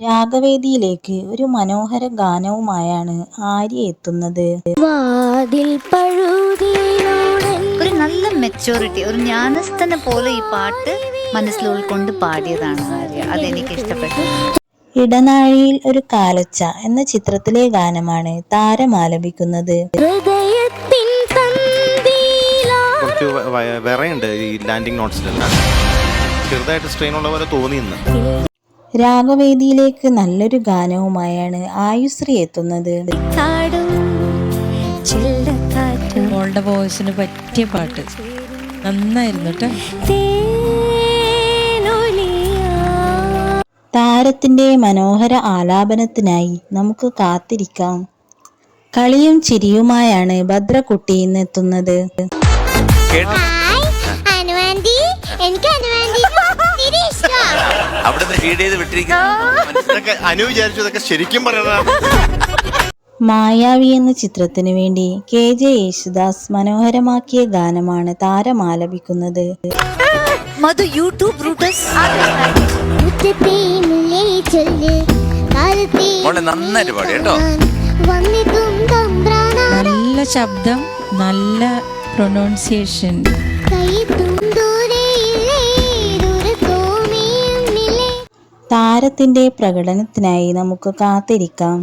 രാഗവേദിയിലേക്ക് ഒരു മനോഹര ഗാനവുമായാണ് ആര്യ എത്തുന്നത്. ഒരു നല്ല മെച്ചൂരിറ്റി, ഒരു ജ്ഞാനസ്ഥനെ പോലെ ഈ പാട്ട് മനസ്സിൽ ഉൾക്കൊണ്ട് പാടിയതാണ് ആര്യ. അതെനിക്ക് ഇഷ്ടപ്പെട്ടു. ഇടനാഴിയിൽ ഒരു കാലൊച്ച എന്ന ചിത്രത്തിലെ ഗാനമാണ് താരം ആലപിക്കുന്നത്. കുറച്ച് വിറയുണ്ട് ഈ ലാൻഡിങ് നോട്ട്സിലെല്ലാം, ചെറുതായിട്ട് സ്ട്രെയിൻ ഉള്ള പോലെ തോന്നിയെന്ന്. രാഗവേദിയിലേക്ക് നല്ലൊരു ഗാനവുമായാണ് ആയുശ്രീ എത്തുന്നത്. മോളുടെ വോയിസിന് പറ്റിയ പാട്ട് നന്നായിരുന്നു കേട്ടോ. താരത്തിന്റെ മനോഹര ആലാപനത്തിനായി നമുക്ക് കാത്തിരിക്കാം. കളിയും ചിരിയുമായാണ് ഭദ്രക്കുട്ടി ഇന്നെത്തുന്നത്. മായാവി എന്ന ചിത്രത്തിനു വേണ്ടി KJ യേശുദാസ് മനോഹരമാക്കിയ ഗാനമാണ് താരം ആലപിക്കുന്നത്. നല്ല ശബ്ദം, നല്ല പ്രൊനൗൺസിയേഷൻ. താരത്തിന്റെ പ്രകടനത്തിനായി നമുക്ക് കാത്തിരിക്കാം.